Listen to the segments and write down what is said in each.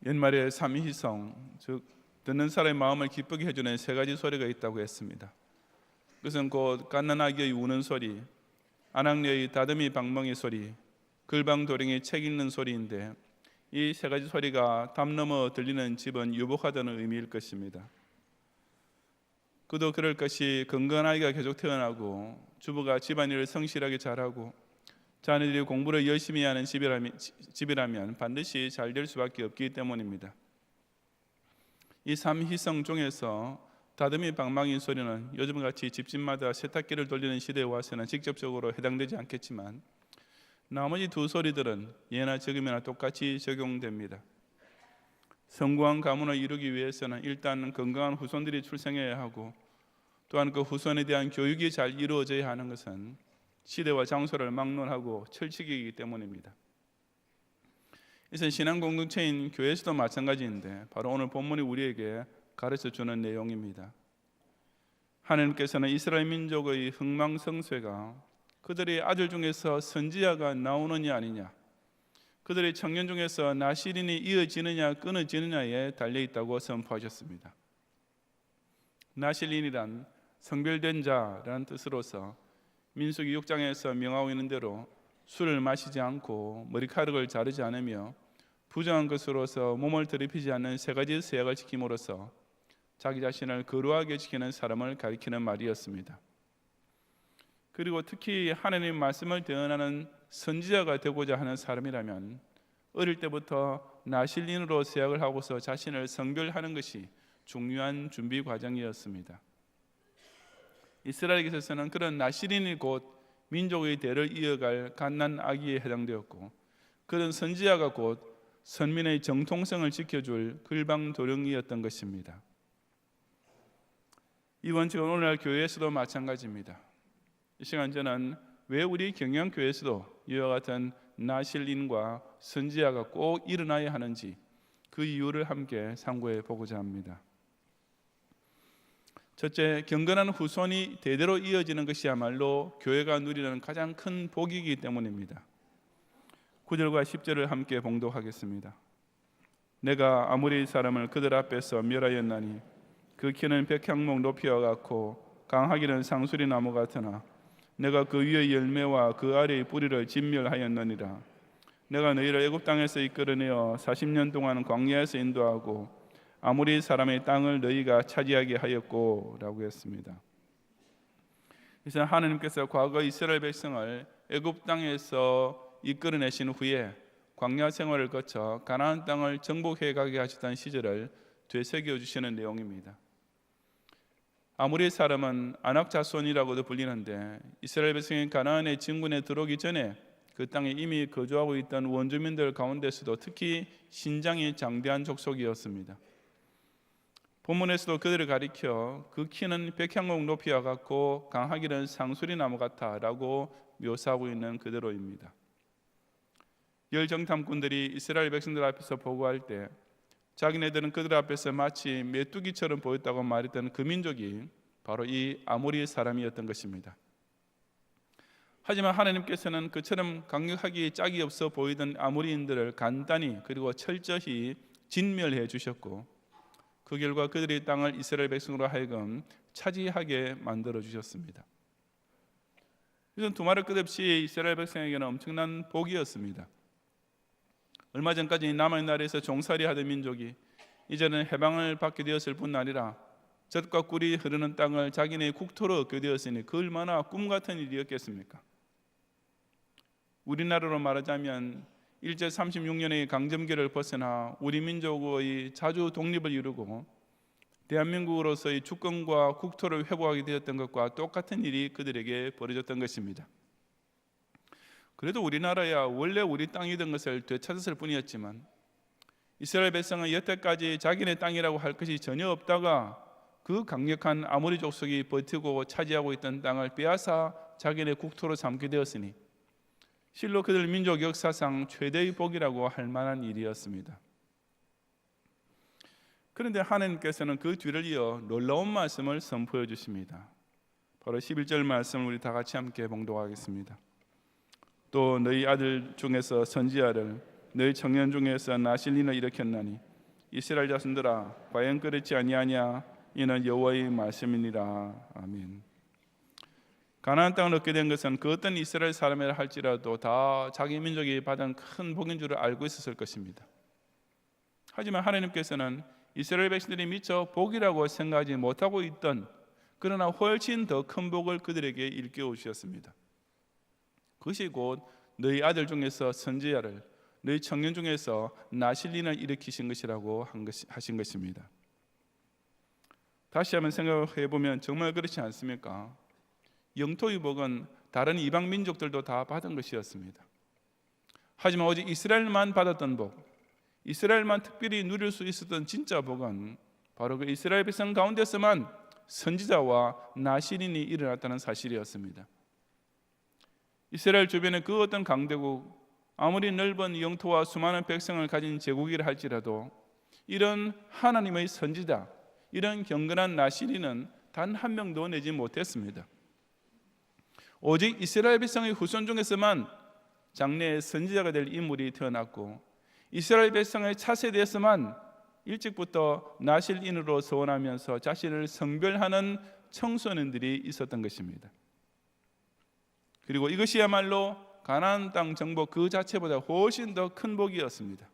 옛말에 삼희성, 즉 듣는 사람의 마음을 기쁘게 해주는 세 가지 소리가 있다고 했습니다. 그것은 곧 갓난아기의 우는 소리, 아낙녀의 다듬이 방망이 소리, 글방도령이 책 읽는 소리인데, 이 세 가지 소리가 담 넘어 들리는 집은 유복하다는 의미일 것입니다. 그도 그럴 것이 건강한 아이가 계속 태어나고 주부가 집안일을 성실하게 잘하고 자녀들이 공부를 열심히 하는 집이라면 반드시 잘 될 수밖에 없기 때문입니다. 이 삼희성 중에서 다듬이 방망이 소리는 요즘같이 집집마다 세탁기를 돌리는 시대에 와서는 직접적으로 해당되지 않겠지만, 나머지 두 소리들은 예나 지금이나 똑같이 적용됩니다. 성공한 가문을 이루기 위해서는 일단 건강한 후손들이 출생해야 하고, 또한 그 후손에 대한 교육이 잘 이루어져야 하는 것은 시대와 장소를 막론하고 철칙이기 때문입니다. 이것은 신앙 공동체인 교회에서도 마찬가지인데, 바로 오늘 본문이 우리에게 가르쳐주는 내용입니다. 하나님께서는 이스라엘 민족의 흥망성쇠가 그들의 아들 중에서 선지자가 나오느냐 아니냐, 그들의 청년 중에서 나실인이 이어지느냐 끊어지느냐에 달려있다고 선포하셨습니다. 나실인이란 성별된 자라는 뜻으로서 민수기 6장에서 명하고 있는 대로 술을 마시지 않고 머리카락을 자르지 않으며 부정한 것으로서 몸을 더럽히지 않는 세 가지 세약을 지킴으로써 자기 자신을 거룩하게 지키는 사람을 가리키는 말이었습니다. 그리고 특히 하나님 말씀을 대언하는 선지자가 되고자 하는 사람이라면 어릴 때부터 나실인으로 세약을 하고서 자신을 성별하는 것이 중요한 준비 과정이었습니다. 이스라엘에서는 그런 나실인이 곧 민족의 대를 이어갈 갓난 아기에 해당되었고, 그런 선지자가 곧 선민의 정통성을 지켜줄 글방도령이었던 것입니다. 이 원칙은 오늘날 교회에서도 마찬가지입니다. 이 시간 저는 왜 우리 경영교회에서도 이와 같은 나실인과 선지자가 꼭 일어나야 하는지 그 이유를 함께 상고해 보고자 합니다. 첫째, 경건한 후손이 대대로 이어지는 것이야말로 교회가 누리는 가장 큰 복이기 때문입니다. 9절과 10절을 함께 봉독하겠습니다. 내가 아무리 사람을 그들 앞에서 멸하였나니 그 키는 백향목 높이와 같고 강하기는 상수리 나무 같으나 내가 그 위의 열매와 그 아래의 뿌리를 진멸하였느니라. 내가 너희를 애굽 땅에서 이끌어내어 40년 동안 광야에서 인도하고 아무리 사람의 땅을 너희가 차지하게 하였고 라고 했습니다. 그래서 하나님께서 과거 이스라엘 백성을 애굽 땅에서 이끌어내신 후에 광야 생활을 거쳐 가나안 땅을 정복해 가게 하셨던 시절을 되새겨 주시는 내용입니다. 아무리 사람은 아낙 자손이라고도 불리는데, 이스라엘 백성이 가나안의 진군에 들어오기 전에 그 땅에 이미 거주하고 있던 원주민들 가운데서도 특히 신장이 장대한 족속이었습니다. 본문에서도 그들을 가리켜 그 키는 백향목 높이와 같고 강하기는 상수리 나무 같아 라고 묘사하고 있는 그대로입니다. 열정탐꾼들이 이스라엘 백성들 앞에서 보고할 때 자기네들은 그들 앞에서 마치 메뚜기처럼 보였다고 말했던 그 민족이 바로 이 아모리 사람이었던 것입니다. 하지만 하나님께서는 그처럼 강력하기 짝이 없어 보이던 아모리인들을 간단히 그리고 철저히 진멸해 주셨고, 그 결과 그들의 땅을 이스라엘 백성으로 하여금 차지하게 만들어 주셨습니다. 이것은 두말할 것 없이 이스라엘 백성에게는 엄청난 복이었습니다. 얼마 전까지 남의 나라에서 종살이 하던 민족이 이제는 해방을 받게 되었을 뿐 아니라 젖과 꿀이 흐르는 땅을 자기네 국토로 얻게 되었으니 그 얼마나 꿈 같은 일이었겠습니까? 우리나라로 말하자면 일제 36년의 강점기를 벗어나 우리 민족의 자주 독립을 이루고 대한민국으로서의 주권과 국토를 회복하게 되었던 것과 똑같은 일이 그들에게 벌어졌던 것입니다. 그래도 우리나라야 원래 우리 땅이던 것을 되찾았을 뿐이었지만, 이스라엘 백성은 여태까지 자기네 땅이라고 할 것이 전혀 없다가 그 강력한 아모리 족속이 버티고 차지하고 있던 땅을 빼앗아 자기네 국토로 삼게 되었으니 실로 그들 민족 역사상 최대의 복이라고 할 만한 일이었습니다. 그런데 하나님께서는 그 뒤를 이어 놀라운 말씀을 선포해 주십니다. 바로 11절 말씀을 우리 다 같이 함께 봉독하겠습니다. 또 너희 아들 중에서 선지자를 너희 청년 중에서 나실인을 일으켰나니 이스라엘 자손들아 과연 그렇지 아니하냐 이는 여호와의 말씀이니라. 아멘. 가나안 땅을 얻게 된 것은 그 어떤 이스라엘 사람이라 할지라도 다 자기 민족이 받은 큰 복인 줄을 알고 있었을 것입니다. 하지만 하나님께서는 이스라엘 백성들이 미처 복이라고 생각하지 못하고 있던 그러나 훨씬 더 큰 복을 그들에게 일깨워 주셨습니다. 그것이 곧 너희 아들 중에서 선지자를, 너희 청년 중에서 나실린을 일으키신 것이라고 하신 것입니다. 다시 한번 생각해 보면 정말 그렇지 않습니까? 영토의 복은 다른 이방 민족들도 다 받은 것이었습니다. 하지만 오직 이스라엘만 받았던 복, 이스라엘만 특별히 누릴 수 있었던 진짜 복은 바로 그 이스라엘 백성 가운데서만 선지자와 나실인이 일어났다는 사실이었습니다. 이스라엘 주변의 그 어떤 강대국, 아무리 넓은 영토와 수많은 백성을 가진 제국이라 할지라도 이런 하나님의 선지자, 이런 경건한 나실인은 단 한 명도 내지 못했습니다. 오직 이스라엘 백성의 후손 중에서만 장래의 선지자가 될 인물이 태어났고, 이스라엘 백성의 차세대에서만 일찍부터 나실인으로 서원하면서 자신을 성별하는 청소년들이 있었던 것입니다. 그리고 이것이야말로 가나안 땅 정복 그 자체보다 훨씬 더 큰 복이었습니다.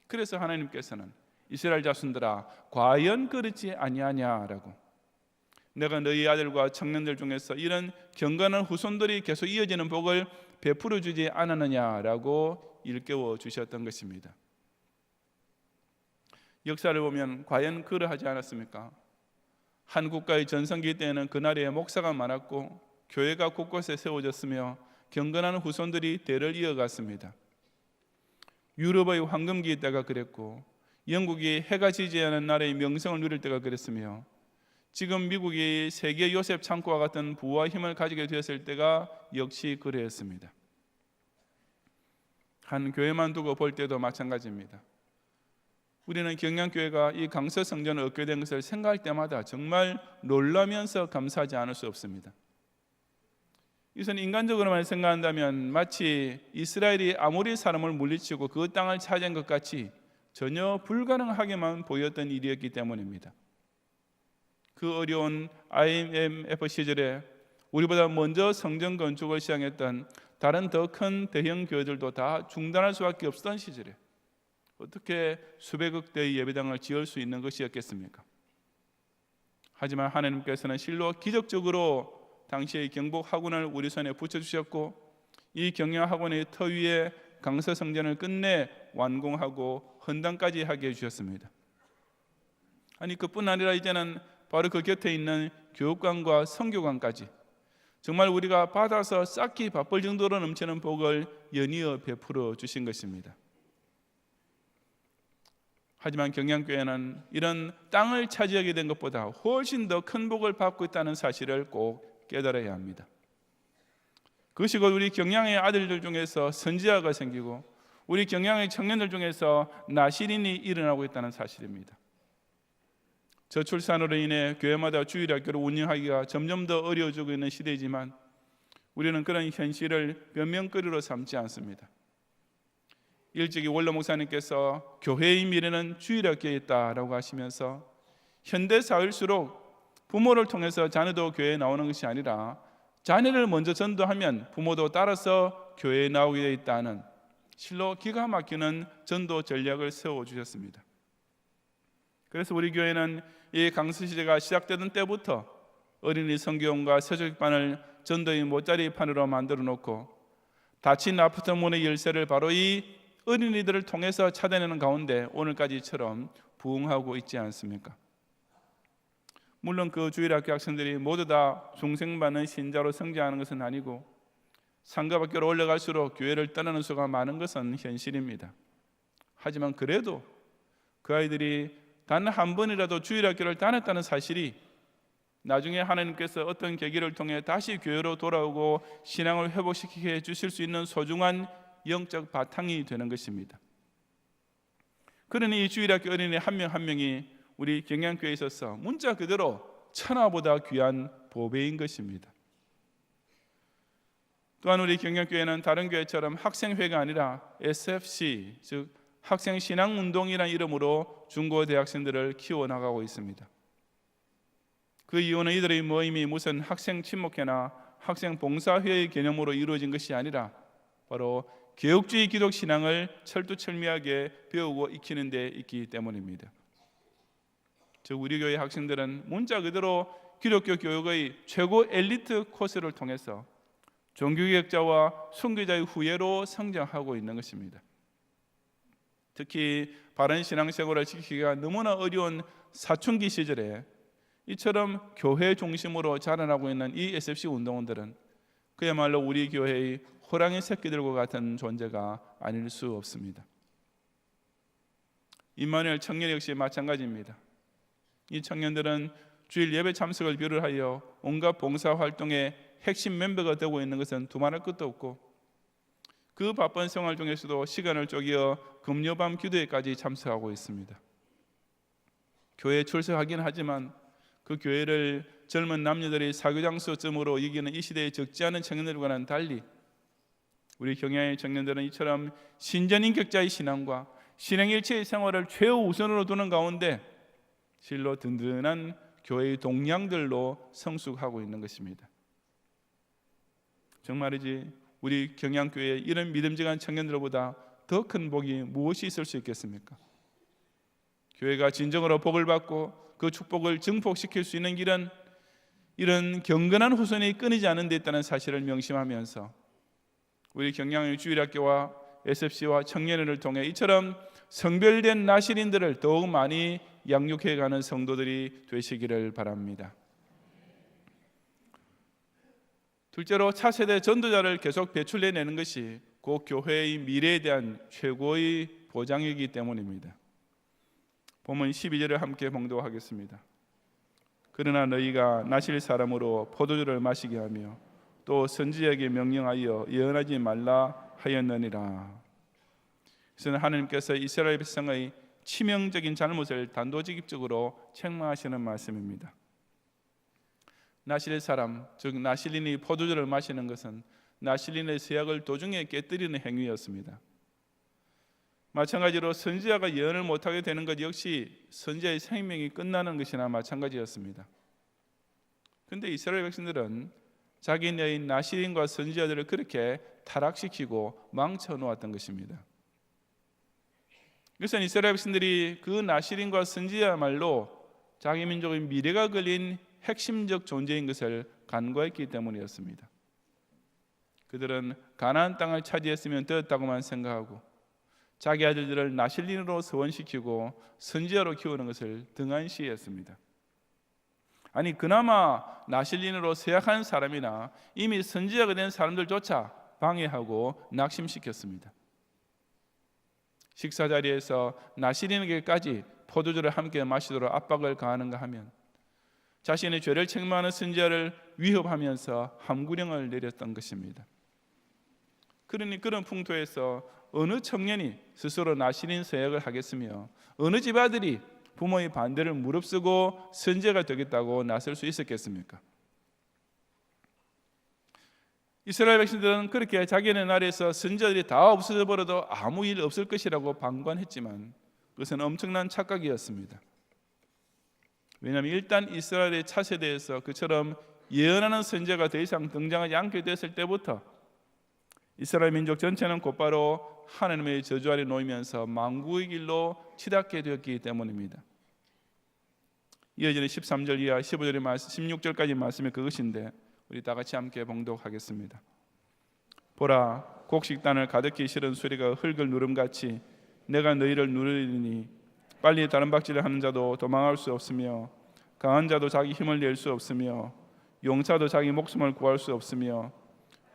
그래서 하나님께서는 이스라엘 자손들아 과연 그렇지 아니하냐라고, 내가 너희 아들과 청년들 중에서 이런 경건한 후손들이 계속 이어지는 복을 베풀어 주지 않았느냐라고 일깨워 주셨던 것입니다. 역사를 보면 과연 그러하지 않았습니까? 한 국가의 전성기 때에는 그 나라에 목사가 많았고 교회가 곳곳에 세워졌으며 경건한 후손들이 대를 이어갔습니다. 유럽의 황금기 때가 그랬고, 영국이 해가 지지 않은 나라의 명성을 누릴 때가 그랬으며, 지금 미국이 세계 요셉 창고와 같은 부와 힘을 가지게 되었을 때가 역시 그랬습니다. 한 교회만 두고 볼 때도 마찬가지입니다. 우리는 경량교회가 이 강서 성전을 얻게 된 것을 생각할 때마다 정말 놀라면서 감사하지 않을 수 없습니다. 이것은 인간적으로만 생각한다면 마치 이스라엘이 아모리 사람을 물리치고 그 땅을 차지한 것 같이 전혀 불가능하게만 보였던 일이었기 때문입니다. 그 어려운 IMF 시절에 우리보다 먼저 성전 건축을 시작했던 다른 더 큰 대형 교회들도 다 중단할 수밖에 없었던 시절에 어떻게 수백억 대의 예배당을 지을 수 있는 것이었겠습니까? 하지만 하나님께서는 실로 기적적으로 당시의 경복 학원을 우리 손에 붙여주셨고, 이 경영 학원의 터 위에 강서 성전을 끝내 완공하고 헌당까지 하게 해주셨습니다. 아니 그뿐 아니라 이제는 바로 그 곁에 있는 교육관과 성교관까지 정말 우리가 받아서 쌓기 바쁠 정도로 넘치는 복을 연이어 베풀어 주신 것입니다. 하지만 경양교회는 이런 땅을 차지하게 된 것보다 훨씬 더 큰 복을 받고 있다는 사실을 꼭 깨달아야 합니다. 그것이 곧 우리 경양의 아들들 중에서 선지자가 생기고 우리 경양의 청년들 중에서 나실인이 일어나고 있다는 사실입니다. 저출산으로 인해 교회마다 주일학교를 운영하기가 점점 더 어려워지고 있는 시대이지만 우리는 그런 현실을 변명거리로 삼지 않습니다. 일찍이 원로 목사님께서 교회의 미래는 주일학교에 있다라고 하시면서 현대 사회일수록 부모를 통해서 자녀도 교회에 나오는 것이 아니라 자녀를 먼저 전도하면 부모도 따라서 교회에 나오게 되어 있다는 실로 기가 막히는 전도 전략을 세워주셨습니다. 그래서 우리 교회는 이 강서 시대가 시작되던 때부터 어린이 성교원과 세조직반을 전도의 못자리판으로 만들어 놓고 닫힌 아파트 문의 열쇠를 바로 이 어린이들을 통해서 찾아내는 가운데 오늘까지처럼 부흥하고 있지 않습니까? 물론 그 주일학교 학생들이 모두 다 중생반의 신자로 성장하는 것은 아니고 상급학교로 올라갈수록 교회를 떠나는 수가 많은 것은 현실입니다. 하지만 그래도 그 아이들이 단 한 번이라도 주일학교를 다녔다는 사실이 나중에 하나님께서 어떤 계기를 통해 다시 교회로 돌아오고 신앙을 회복시키게 해주실 수 있는 소중한 영적 바탕이 되는 것입니다. 그러니 이 주일학교 어린이 한 명 한 명이 우리 경양교회에 있어서 문자 그대로 천하보다 귀한 보배인 것입니다. 또한 우리 경양교회는 다른 교회처럼 학생회가 아니라 SFC, 즉 학생 신앙 운동이라는 이름으로 중고 대학생들을 키워나가고 있습니다. 그 이유는 이들의 모임이 무슨 학생 친목회나 학생 봉사회의 개념으로 이루어진 것이 아니라 바로 개혁주의 기독 신앙을 철두철미하게 배우고 익히는 데 있기 때문입니다. 즉 우리 교회 학생들은 문자 그대로 기독교 교육의 최고 엘리트 코스를 통해서 종교개혁자와 순교자의 후예로 성장하고 있는 것입니다. 특히 바른 신앙생활을 지키기가 너무나 어려운 사춘기 시절에 이처럼 교회 중심으로 자라나고 있는 이 SFC 운동원들은 그야말로 우리 교회의 호랑이 새끼들과 같은 존재가 아닐 수 없습니다. 임마누엘 청년 역시 마찬가지입니다. 이 청년들은 주일 예배 참석을 비롯하여 온갖 봉사활동의 핵심 멤버가 되고 있는 것은 두말할 것도 없고 그 바쁜 생활 중에서도 시간을 쪼개어 금요밤 기도회까지 참석하고 있습니다. 교회에 출석하긴 하지만 그 교회를 젊은 남녀들이 사교장소쯤으로 이기는 이 시대에 적지 않은 청년들과는 달리 우리 경야의 청년들은 이처럼 신전인격자의 신앙과 신앙일체의 생활을 최우선으로 두는 가운데 실로 든든한 교회의 동량들로 성숙하고 있는 것입니다. 정말이지 우리 경양교회에 이런 믿음직한 청년들보다 더 큰 복이 무엇이 있을 수 있겠습니까? 교회가 진정으로 복을 받고 그 축복을 증폭시킬 수 있는 길은 이런 경건한 후손이 끊이지 않은 데 있다는 사실을 명심하면서 우리 경양의 주일학교와 SFC와 청년회를 통해 이처럼 성별된 나실인들을 더욱 많이 양육해가는 성도들이 되시기를 바랍니다. 둘째로 차세대 전도자를 계속 배출해내는 것이 그 교회의 미래에 대한 최고의 보장이기 때문입니다. 본문 12절을 함께 봉독하겠습니다. 그러나 너희가 나실 사람으로 포도주를 마시게 하며 또 선지자에게 명령하여 예언하지 말라 하였느니라. 그래서 하나님께서 이스라엘 백성의 치명적인 잘못을 단도직입적으로 책망하시는 말씀입니다. 나실 사람, 즉 나실인이 포도주를 마시는 것은 나실인의 세약을 도중에 깨뜨리는 행위였습니다. 마찬가지로 선지자가 예언을 못하게 되는 것 역시 선지자의 생명이 끝나는 것이나 마찬가지였습니다. 그런데 이스라엘 백성들은 자기네의 나실인과 선지자들을 그렇게 타락시키고 망쳐놓았던 것입니다. 그래서 이스라엘 백성들이 그 나실인과 선지자야말로 자기 민족의 미래가 걸린 핵심적 존재인 것을 간과했기 때문이었습니다. 그들은 가나안 땅을 차지했으면 되었다고만 생각하고 자기 아들들을 나실린으로 서원시키고 선지자로 키우는 것을 등한시했습니다. 아니 그나마 나실린으로 세약한 사람이나 이미 선지자가 된 사람들조차 방해하고 낙심시켰습니다. 식사 자리에서 나실린에게까지 포도주를 함께 마시도록 압박을 가하는가 하면 자신의 죄를 책망하는 선지자를 위협하면서 함구령을 내렸던 것입니다. 그러니 그런 풍토에서 어느 청년이 스스로 나실인 서약을 하겠으며 어느 집 아들이 부모의 반대를 무릅쓰고 선지자가 되겠다고 나설 수 있었겠습니까? 이스라엘 백성들은 그렇게 자기네 나라에서 선지자들이 다 없어져 버려도 아무 일 없을 것이라고 방관했지만 그것은 엄청난 착각이었습니다. 왜냐하면 일단 이스라엘의 차세대에서 그처럼 예언하는 선지자가 더 이상 등장하지 않게 됐을 때부터 이스라엘 민족 전체는 곧바로 하나님의 저주 아래 놓이면서 망구의 길로 치닫게 되었기 때문입니다. 이어지는 13절 이하 15절의 말씀, 16절까지 말씀이 그것인데 우리 다 같이 함께 봉독하겠습니다. 보라, 곡식단을 가득히 실은 수레가 흙을 누름같이 내가 너희를 누르리니 빨리 다른 박질을 하는 자도 도망할 수 없으며 강한 자도 자기 힘을 낼 수 없으며 용사도 자기 목숨을 구할 수 없으며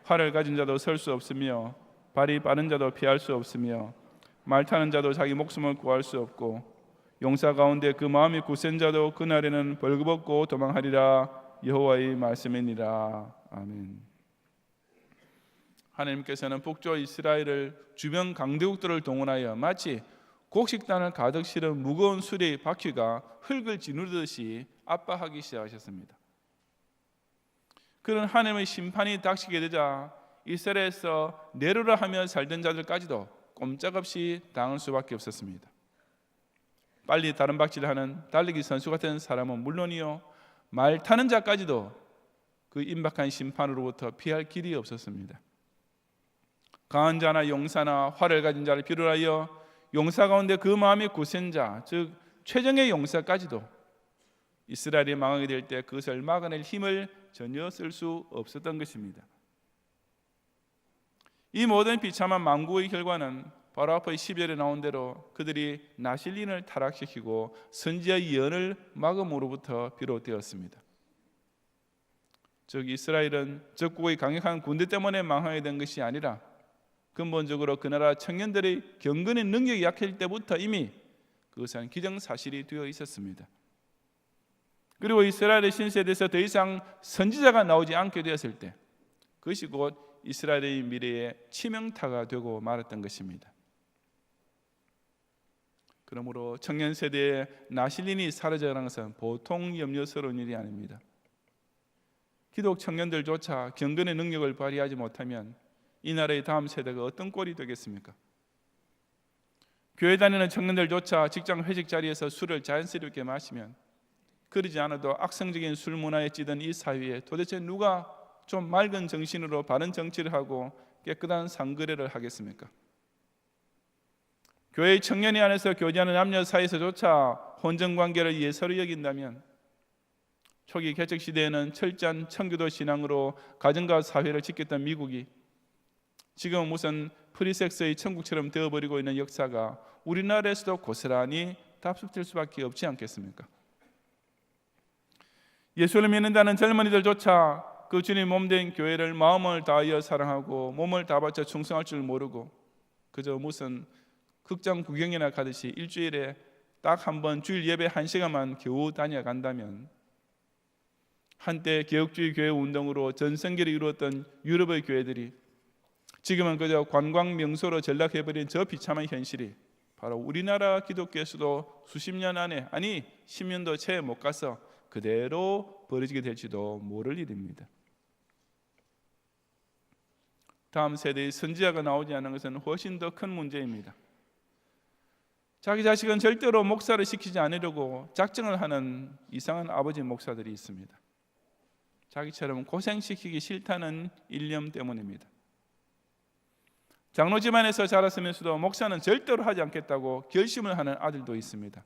활을 가진 자도 설 수 없으며 발이 빠른 자도 피할 수 없으며 말 타는 자도 자기 목숨을 구할 수 없고 용사 가운데 그 마음이 굳센 자도 그날에는 벌거벗고 도망하리라. 여호와의 말씀이니라. 아멘. 하나님께서는 북쪽 이스라엘을 주변 강대국들을 동원하여 마치 곡식단을 가득 실은 무거운 수레의 바퀴가 흙을 지누르듯이 압박하기 시작하셨습니다. 그런 하나님의 심판이 닥치게 되자 이스라엘에서 내로라 하며 살던 자들까지도 꼼짝없이 당할 수밖에 없었습니다. 빨리 다른 박질하는 달리기 선수 같은 사람은 물론이요, 말 타는 자까지도 그 임박한 심판으로부터 피할 길이 없었습니다. 강한 자나 용사나 활을 가진 자를 비롯하여 용사 가운데 그 마음의 구센자, 즉 최정의 용사까지도 이스라엘이 망하게 될 때 그것을 막아낼 힘을 전혀 쓸 수 없었던 것입니다. 이 모든 비참한 망구의 결과는 바로 앞에 10절에 나온 대로 그들이 나실린을 타락시키고 선지자의 예언을 막음으로부터 비롯되었습니다. 즉 이스라엘은 적국의 강력한 군대 때문에 망하게 된 것이 아니라 근본적으로 그 나라 청년들의 경건의 능력이 약해질 때부터 이미 그것은 기정사실이 되어 있었습니다. 그리고 이스라엘의 신세대에서 더 이상 선지자가 나오지 않게 되었을 때 그것이 곧 이스라엘의 미래의 치명타가 되고 말았던 것입니다. 그러므로 청년 세대의 나실린이 사라져가는 것은 보통 염려스러운 일이 아닙니다. 기독 청년들조차 경건의 능력을 발휘하지 못하면 이 나라의 다음 세대가 어떤 꼴이 되겠습니까? 교회 다니는 청년들조차 직장 회식 자리에서 술을 자연스럽게 마시면 그러지 않아도 악성적인 술 문화에 찌든 이 사회에 도대체 누가 좀 맑은 정신으로 바른 정치를 하고 깨끗한 상거래를 하겠습니까? 교회의 청년이 안에서 교제하는 남녀 사이에서조차 혼전관계를 예사로 여긴다면 초기 개척 시대에는 철저한 청교도 신앙으로 가정과 사회를 지켰던 미국이 지금 무슨 프리섹스의 천국처럼 되어버리고 있는 역사가 우리나라에서도 고스란히 답습될 수밖에 없지 않겠습니까? 예수를 믿는다는 젊은이들조차 그 주님 몸된 교회를 마음을 다하여 사랑하고 몸을 다 바쳐 충성할 줄 모르고 그저 무슨 극장 구경이나 가듯이 일주일에 딱 한 번 주일 예배 1시간만 겨우 다녀간다면 한때 개혁주의 교회 운동으로 전성기를 이루었던 유럽의 교회들이 지금은 그저 관광 명소로 전락해버린 저 비참한 현실이 바로 우리나라 기독교에서도 수십 년 안에, 아니 10년도 채 못 가서 그대로 벌어지게 될지도 모를 일입니다. 다음 세대의 선지자가 나오지 않는 것은 훨씬 더 큰 문제입니다. 자기 자식은 절대로 목사를 시키지 않으려고 작정을 하는 이상한 아버지 목사들이 있습니다. 자기처럼 고생시키기 싫다는 일념 때문입니다. 장로 집안에서 자랐으면서도 목사는 절대로 하지 않겠다고 결심을 하는 아들도 있습니다.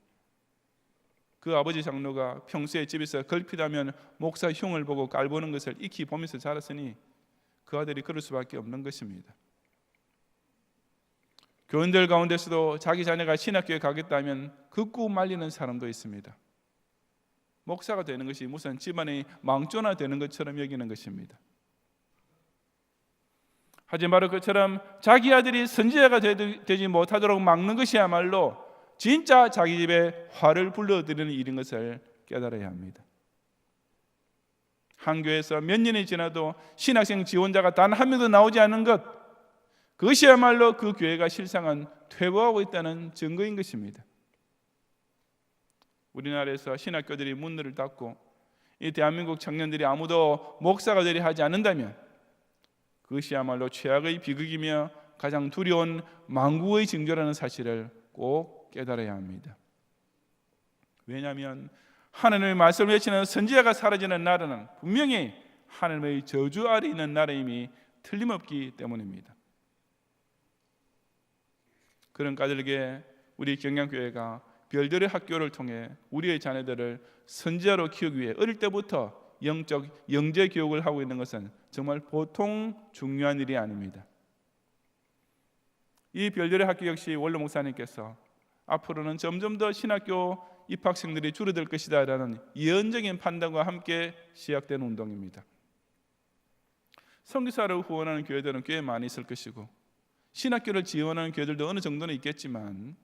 그 아버지 장로가 평소에 집에서 걸핏하면 목사 흉을 보고 깔보는 것을 익히 보면서 자랐으니 그 아들이 그럴 수밖에 없는 것입니다. 교인들 가운데서도 자기 자녀가 신학교에 가겠다면 극구 말리는 사람도 있습니다. 목사가 되는 것이 무슨 집안의 망조나 되는 것처럼 여기는 것입니다. 하지만 바로 그처럼 자기 아들이 선지자가 되지 못하도록 막는 것이야말로 진짜 자기 집에 화를 불러들이는 일인 것을 깨달아야 합니다. 한 교회에서 몇 년이 지나도 신학생 지원자가 단 한 명도 나오지 않는 것, 그것이야말로 그 교회가 실상은 퇴보하고 있다는 증거인 것입니다. 우리나라에서 신학교들이 문을 닫고 이 대한민국 청년들이 아무도 목사가 되려 하지 않는다면 그것이야말로 최악의 비극이며 가장 두려운 망구의 징조라는 사실을 꼭 깨달아야 합니다. 왜냐하면 하나님의 말씀을 외치는 선지자가 사라지는 나라는 분명히 하나님의 저주 아래 있는 나라임이 틀림없기 때문입니다. 그런 까닭에 우리 경양교회가 별들의 학교를 통해 우리의 자녀들을 선지자로 키우기 위해 어릴 때부터 영적 영재 교육을 하고 있는 것은 정말 보통 중요한 일이 아닙니다. 이 별들의 학교 역시 원로 목사님께서 앞으로는 점점 더 신학교 입학생들이 줄어들 것이다 라는 예언적인 판단과 함께 시작된 운동입니다. 선교사를 후원하는 교회들은 꽤 많이 있을 것이고 신학교를 지원하는 교회들도 어느 정도는 있겠지만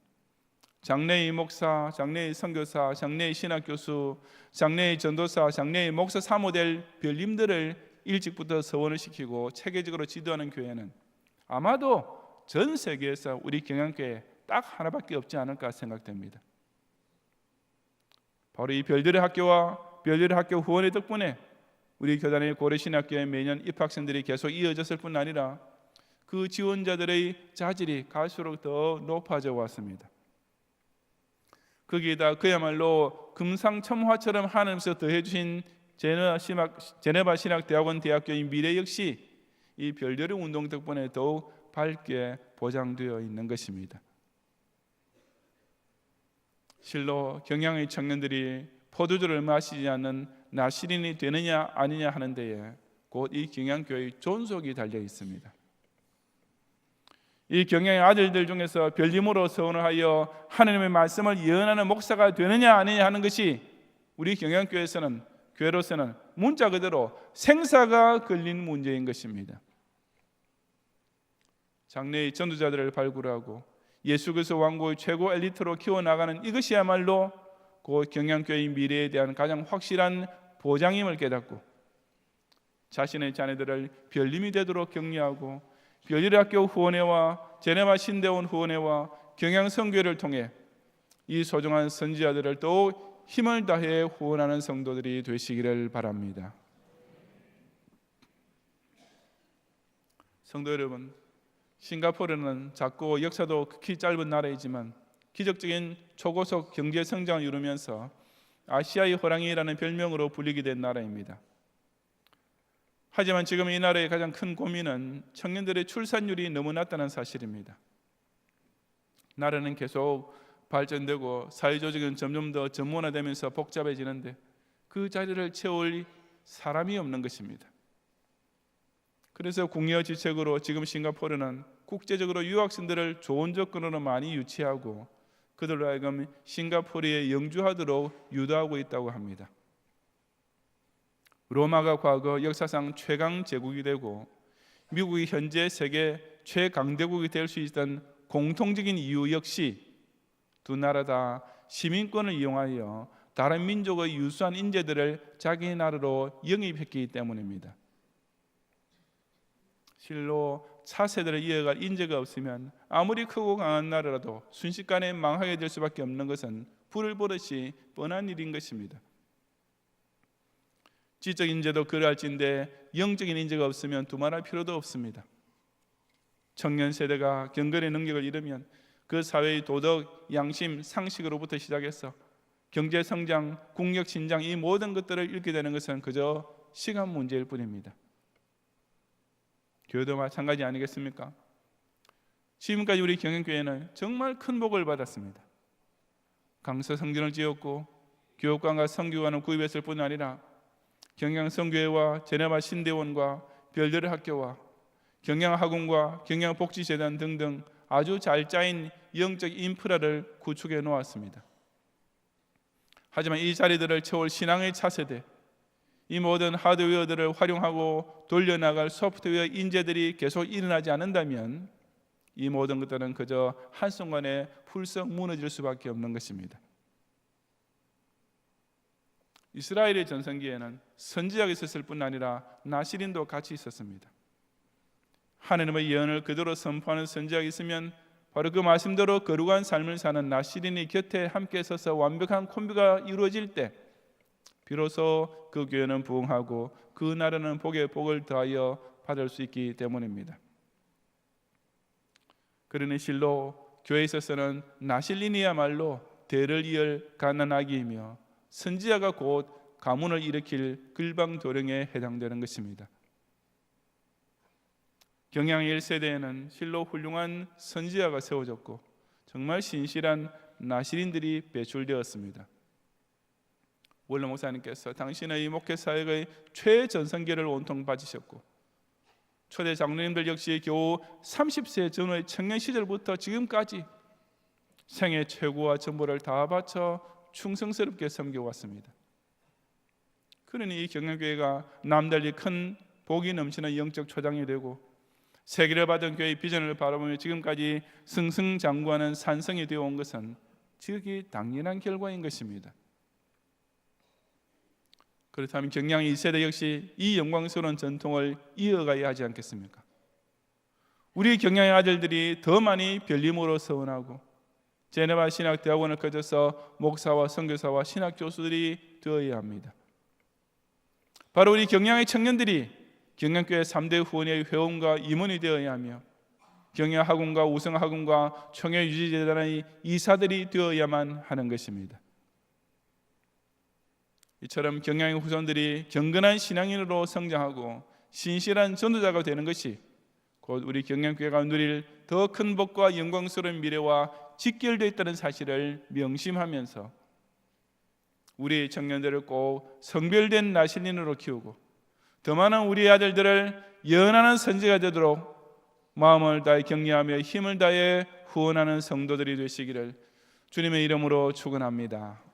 장래의 목사, 장래의 선교사, 장래의 신학교수, 장래의 전도사, 장래의 목사 사모될 별님들을 일찍부터 서원을 시키고 체계적으로 지도하는 교회는 아마도 전 세계에서 우리 경양교회 딱 하나밖에 없지 않을까 생각됩니다. 바로 이 별들의 학교와 별들의 학교 후원의 덕분에 우리 교단의 고려신학교에 매년 입학생들이 계속 이어졌을 뿐 아니라 그 지원자들의 자질이 갈수록 더 높아져 왔습니다. 거기에다 그야말로 금상첨화처럼 하나님께서 더해주신 제네바 신학대학원 대학교의 미래 역시 이 별들의 운동 덕분에 더욱 밝게 보장되어 있는 것입니다. 실로 경양의 청년들이 포도주를 마시지 않는 나시린이 되느냐 아니냐 하는 데에 곧 이 경양교회의 존속이 달려 있습니다. 이 경양의 아들들 중에서 별림으로 서원하여 하나님의 말씀을 예언하는 목사가 되느냐 아니냐 하는 것이 우리 경양교회에서는, 교회로서는 문자 그대로 생사가 걸린 문제인 것입니다. 장래의 전도자들을 발굴하고 예수 그리스도 왕국의 최고 엘리트로 키워나가는 이것이야말로 그 경양교회의 미래에 대한 가장 확실한 보장임을 깨닫고 자신의 자녀들을 별림이 되도록 격려하고 별일학교 후원회와 제네바 신대원 후원회와 경양선교회를 통해 이 소중한 선지자들을 더욱 힘을 다해 후원하는 성도들이 되시기를 바랍니다. 성도 여러분, 싱가포르는 작고 역사도 극히 짧은 나라이지만 기적적인 초고속 경제 성장을 이루면서 아시아의 호랑이라는 별명으로 불리게 된 나라입니다. 하지만 지금 이 나라의 가장 큰 고민은 청년들의 출산율이 너무 낮다는 사실입니다. 나라는 계속 발전되고 사회조직은 점점 더 전문화되면서 복잡해지는데 그 자리를 채울 사람이 없는 것입니다. 그래서 궁여지책으로 지금 싱가포르는 국제적으로 유학생들을 좋은 조건으로 많이 유치하고 그들로 하여금 싱가포르에 영주하도록 유도하고 있다고 합니다. 로마가 과거 역사상 최강 제국이 되고 미국이 현재 세계 최강대국이 될 수 있던 공통적인 이유 역시 두 나라 다 시민권을 이용하여 다른 민족의 유수한 인재들을 자기 나라로 영입했기 때문입니다. 실로 차세대를 이어갈 인재가 없으면 아무리 크고 강한 나라라도 순식간에 망하게 될 수밖에 없는 것은 불을 보듯이 뻔한 일인 것입니다. 지적 인재도 그러할진데 영적인 인재가 없으면 두말할 필요도 없습니다. 청년 세대가 경건의 능력을 잃으면 그 사회의 도덕, 양심, 상식으로부터 시작해서 경제 성장, 국력 신장 이 모든 것들을 잃게 되는 것은 그저 시간 문제일 뿐입니다. 교회도 마찬가지 아니겠습니까? 지금까지 우리 경영교회는 정말 큰 복을 받았습니다. 강서 성전을 지었고 교육관과 선교관을 구입했을 뿐 아니라 경양선교회와 제네바 신대원과 별들의 학교와 경양학원과 경양복지재단 등등 아주 잘 짜인 영적 인프라를 구축해 놓았습니다. 하지만 이 자리들을 채울 신앙의 차세대, 이 모든 하드웨어들을 활용하고 돌려나갈 소프트웨어 인재들이 계속 일어나지 않는다면 이 모든 것들은 그저 한순간에 훌썩 무너질 수밖에 없는 것입니다. 이스라엘의 전성기에는 선지자가 있었을 뿐 아니라 나시린도 같이 있었습니다. 하나님의 예언을 그대로 선포하는 선지자가 있으면 바로 그 말씀대로 거룩한 삶을 사는 나시린이 곁에 함께 서서 완벽한 콤비가 이루어질 때 비로소 그 교회는 부흥하고 그 나라는 복에 복을 더하여 받을 수 있기 때문입니다. 그러니 실로 교회에 있어서는 나실린이야말로 대를 이을 갓난아기이며 선지자가 곧 가문을 일으킬 글방도령에 해당되는 것입니다. 경양 1세대에는 실로 훌륭한 선지자가 세워졌고 정말 신실한 나실인들이 배출되었습니다. 원로 목사님께서 당신의 목회 사역의 최전성기를 온통 바치셨고 초대 장로님들 역시 겨우 30세 전후의 청년 시절부터 지금까지 생애 최고와 전부를 다 바쳐 충성스럽게 섬겨왔습니다. 그러니 이 경영교회가 남달리 큰 복이 넘치는 영적 초장이 되고 세계를 받은 교회의 비전을 바라보며 지금까지 승승장구하는 산성이 되어 온 것은 지극히 당연한 결과인 것입니다. 그렇다면 경양 2세대 역시 이 영광스러운 전통을 이어가야 하지 않겠습니까? 우리 경양의 아들들이 더 많이 별림으로 서원하고 제네바 신학대학원을 거쳐서 목사와 선교사와 신학교수들이 되어야 합니다. 바로 우리 경양의 청년들이 경양교회 3대 후원회의 회원과 임원이 되어야 하며 경영학원과 우성학원과 총회유지재단의 이사들이 되어야만 하는 것입니다. 이처럼 경영의 후손들이 경건한 신앙인으로 성장하고 신실한 전도자가 되는 것이 곧 우리 경영교회가 누릴 더 큰 복과 영광스러운 미래와 직결되어 있다는 사실을 명심하면서 우리 청년들을 꼭 성별된 나신인으로 키우고 더 많은 우리 아들들을 연하는 선지가 되도록 마음을 다해 격려하며 힘을 다해 후원하는 성도들이 되시기를 주님의 이름으로 축원합니다.